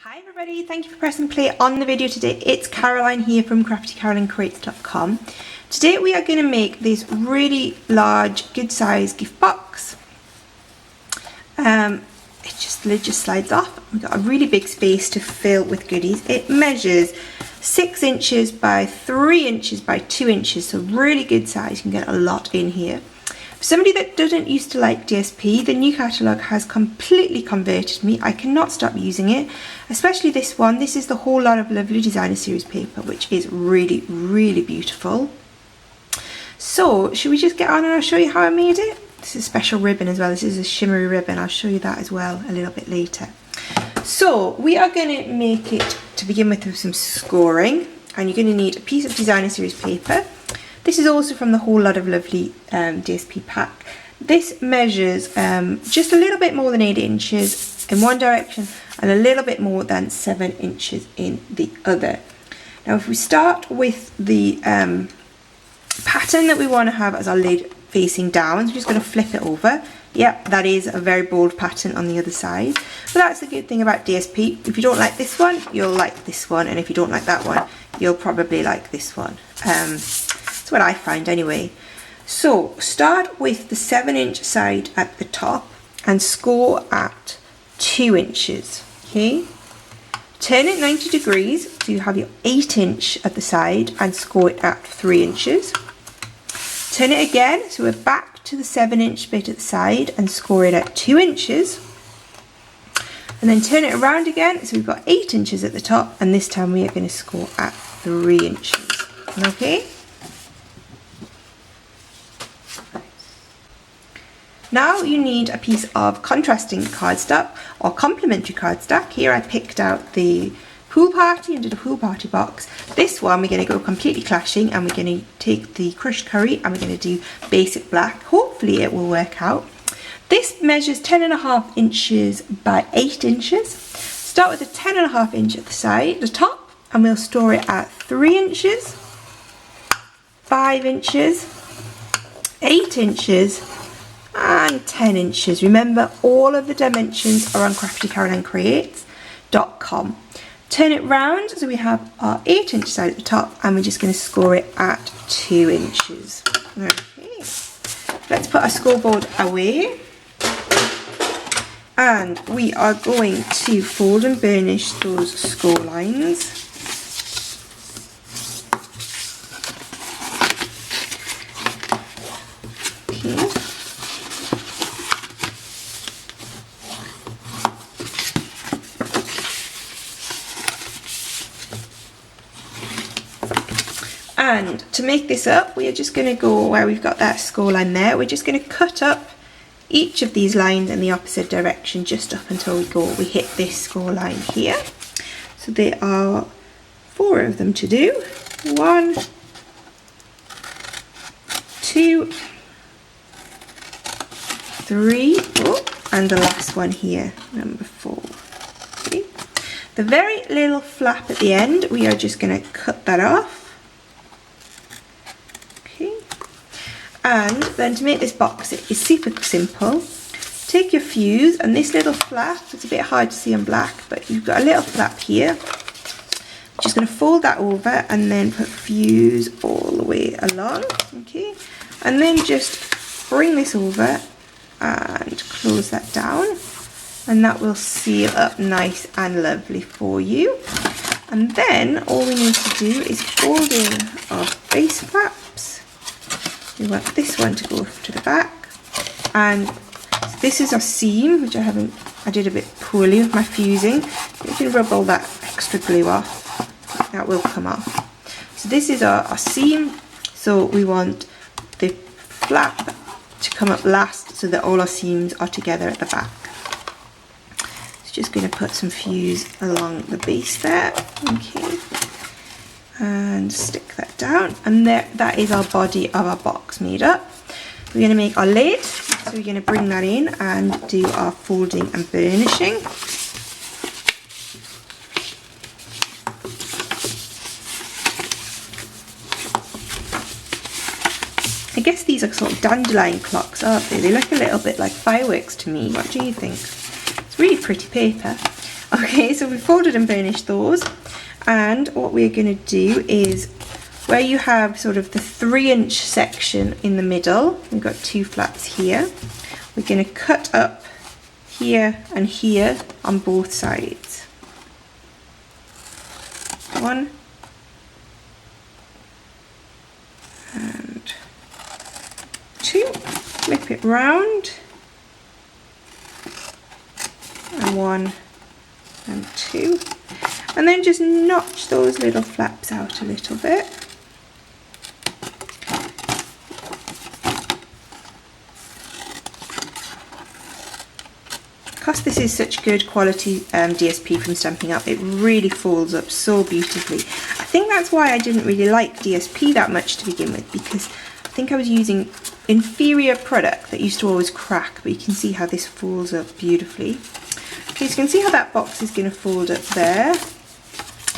Hi everybody, thank you for pressing play on the video today. It's Caroline here from craftycarolinecreates.com. Today we are going to make this really large, good size gift box. The lid just slides off. We've got a really big space to fill with goodies. It measures 6 inches by 3 inches by 2 inches, so really good size. You can get a lot in here. For somebody that doesn't used to like DSP, the new catalogue has completely converted me. I cannot stop using it, especially this one. This is the Whole Lot of Lovely Designer Series paper, which is really, really beautiful. So, should we just get on and I'll show you how I made it? This is a special ribbon as well. This is a shimmery ribbon. I'll show you that as well a little bit later. So, we are going to make it, to begin with some scoring. And you're going to need a piece of Designer Series paper. This is also from the Whole Lot of Lovely DSP pack. This measures just a little bit more than 8 inches in one direction and a little bit more than 7 inches in the other. Now if we start with the pattern that we want to have as our lid facing down, so we're just going to flip it over. Yep, that is a very bold pattern on the other side. But that's the good thing about DSP. If you don't like this one, you'll like this one, and if you don't like that one, you'll probably like this one. That's what I find anyway. So start with the 7-inch side at the top and score at 2 inches. Okay, turn it 90 degrees so you have your 8-inch at the side and score it at 3 inches. Turn it again so we're back to the 7-inch bit at the side and score it at 2 inches. And then turn it around again so we've got 8 inches at the top, and this time we are going to score at 3 inches. Okay. Now you need a piece of contrasting cardstock or complementary cardstock. Here I picked out the pool party and did a pool party box. This one we're going to go completely clashing, and we're going to take the crushed curry and we're going to do basic black. Hopefully it will work out. This measures 10.5 inches by 8 inches. Start with a 10.5 inch at the side, the top, and we'll store it at 3 inches, 5 inches, 8 inches, and 10 inches. Remember, all of the dimensions are on craftycarolinecreates.com. Turn it round so we have our 8-inch side at the top, and we're just going to score it at 2 inches. Okay, let's put our scoreboard away, and we are going to fold and burnish those score lines. And to make this up, we are just going to go where we've got that score line there. We're just going to cut up each of these lines in the opposite direction just up until we hit this score line here. So there are 4 of them to do. 1, 2, 3, and the last one here, number 4. Okay. The very little flap at the end, we are just going to cut that off. And then to make this box, it is super simple. Take your fuse, and this little flap, it's a bit hard to see on black, but you've got a little flap here. Just going to fold that over and then put fuse all the way along. Okay, and then just bring this over and close that down, and that will seal up nice and lovely for you. And then all we need to do is fold in our base flaps. We want this one to go to the back, and this is our seam, which I did a bit poorly with my fusing. You can rub all that extra glue off, that will come off. So this is our seam, so we want the flap to come up last so that all our seams are together at the back. So just going to put some fuse along the base there, okay. And stick that down, and there, that is our body of our box made up. We're going to make our lid, so we're going to bring that in and do our folding and burnishing. I guess these are sort of dandelion clocks, aren't they? They look a little bit like fireworks to me. What do you think? It's really pretty paper. Okay, so we folded and burnished those, and what we're going to do is where you have sort of the 3-inch section in the middle, we've got 2 flaps here, we're going to cut up here and here on both sides. 1 and 2, flip it round, and 1 and 2, and then just notch those little flaps out a little bit. Because this is such good quality DSP from Stampin' Up, it really folds up so beautifully. I think that's why I didn't really like DSP that much to begin with, because I think I was using inferior product that used to always crack, but you can see how this folds up beautifully. Okay, so you can see how that box is going to fold up there.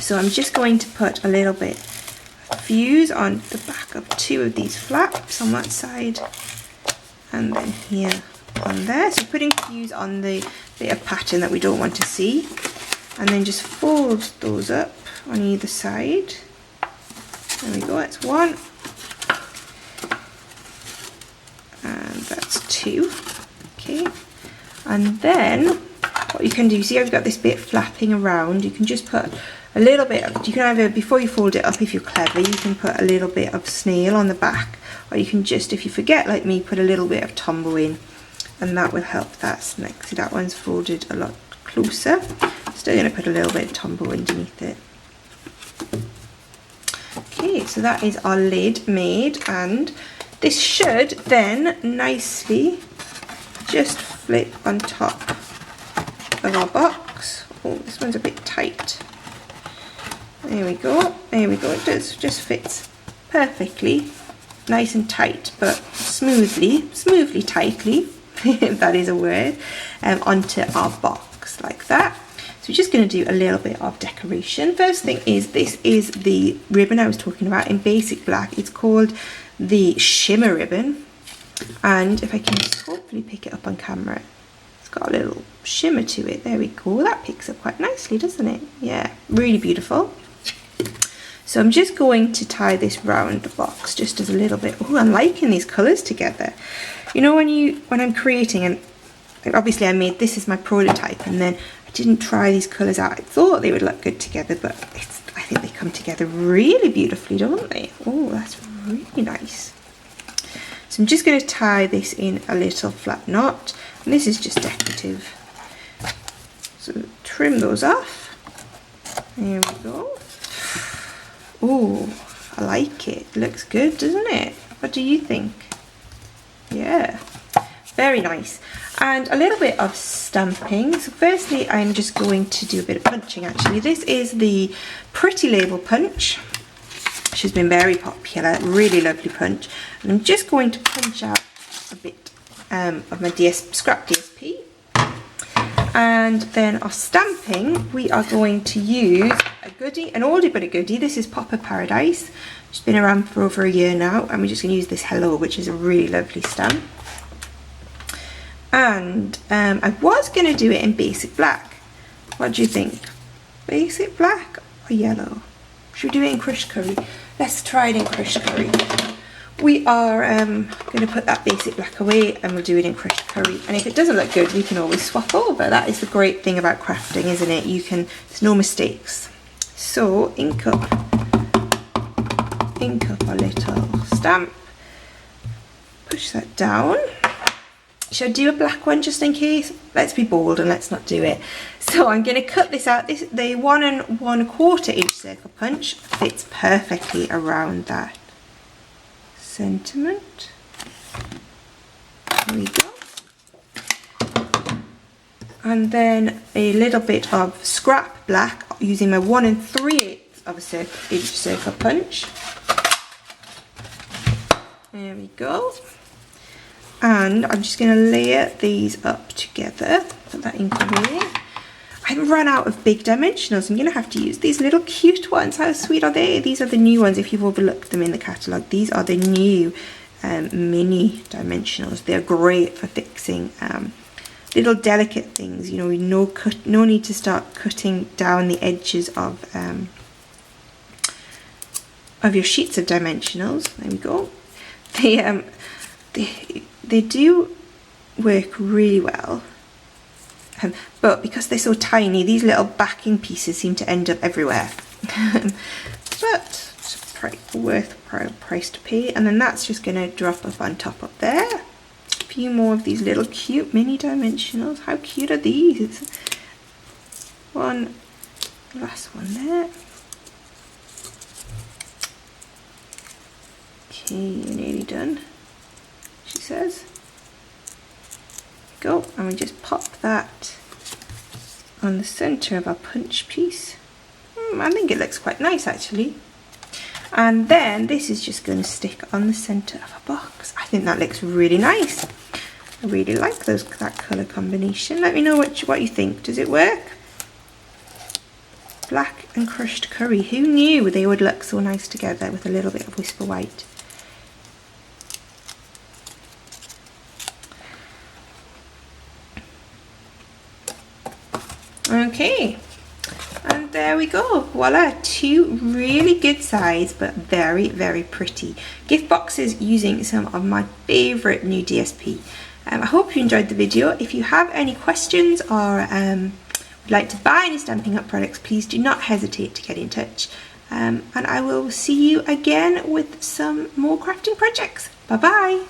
So I'm just going to put a little bit of fuse on the back of 2 of these flaps on that side, and then here on there. So putting fuse on the bit of pattern that we don't want to see, and then just fold those up on either side. There we go, that's 1, and that's 2. Okay, and then what you can do, see how we've got this bit flapping around, you can just put a little bit of, you can either, before you fold it up, if you're clever, you can put a little bit of snail on the back, or you can just, if you forget like me, put a little bit of Tombow in, and that will help that snake. See, that one's folded a lot closer. Still going to put a little bit of Tombow underneath it. Okay, so that is our lid made, and this should then nicely just flip on top of our box. Oh, this one's a bit tight. There we go, it does, just fits perfectly, nice and tight, but smoothly tightly, if that is a word, onto our box like that. So we're just going to do a little bit of decoration. First thing is, this is the ribbon I was talking about in basic black. It's called the shimmer ribbon, and if I can just hopefully pick it up on camera, it's got a little shimmer to it. There we go, that picks up quite nicely, doesn't it? Yeah, really beautiful. So I'm just going to tie this round the box just as a little bit. Oh, I'm liking these colours together. You know, when I'm creating, and obviously I made this as my prototype, and then I didn't try these colours out. I thought they would look good together, but I think they come together really beautifully, don't they? Oh, that's really nice. So I'm just going to tie this in a little flat knot, and this is just decorative. So trim those off. There we go. Oh, I like it. It looks good, doesn't it? What do you think? Yeah, very nice. And a little bit of stamping. So firstly, I'm just going to do a bit of punching actually. This is the Pretty Label punch, which has been very popular, really lovely punch. And I'm just going to punch out a bit of my scrap DSP. And then our stamping, we are going to use a goodie, an oldie but a goodie. This is Popper Paradise. It's been around for over a year now, and we're just going to use this Hello, which is a really lovely stamp. And I was going to do it in basic black. What do you think? Basic black or yellow? Should we do it in crushed curry? Let's try it in crushed curry. We are going to put that basic black away, and we'll do it in crushed curry. And if it doesn't look good, we can always swap over. That is the great thing about crafting, isn't it? There's no mistakes. So ink up our little stamp. Push that down. Should I do a black one just in case? Let's be bold and let's not do it. So I'm going to cut this out. The 1 1/4 inch circle punch fits perfectly around that sentiment. There we go. And then a little bit of scrap black using my 1 3/8 of a inch circle punch. There we go. And I'm just going to layer these up together. Put that ink away. I've run out of big dimensionals. I'm going to have to use these little cute ones. How sweet are they? These are the new ones if you've overlooked them in the catalogue. These are the new mini dimensionals. They're great for fixing little delicate things, you know, no need to start cutting down the edges of your sheets of dimensionals. There we go. They do work really well, but because they're so tiny, these little backing pieces seem to end up everywhere. But it's worth price to pay. And then that's just going to drop up on top up there. A few more of these little cute mini dimensionals. How cute are these? One, last one there. Okay, you're nearly done, she says. Go, and we just pop that on the center of our punch piece. I think it looks quite nice actually. And then this is just going to stick on the center of a box. I think that looks really nice. I really like that colour combination. Let me know what you think. Does it work? Black and crushed curry. Who knew they would look so nice together with a little bit of Whisper White? Okay, and there we go. Voila, two really good size but very, very pretty gift boxes using some of my favourite new DSP. I hope you enjoyed the video. If you have any questions or would like to buy any Stampin' Up products, please do not hesitate to get in touch. And I will see you again with some more crafting projects. Bye bye.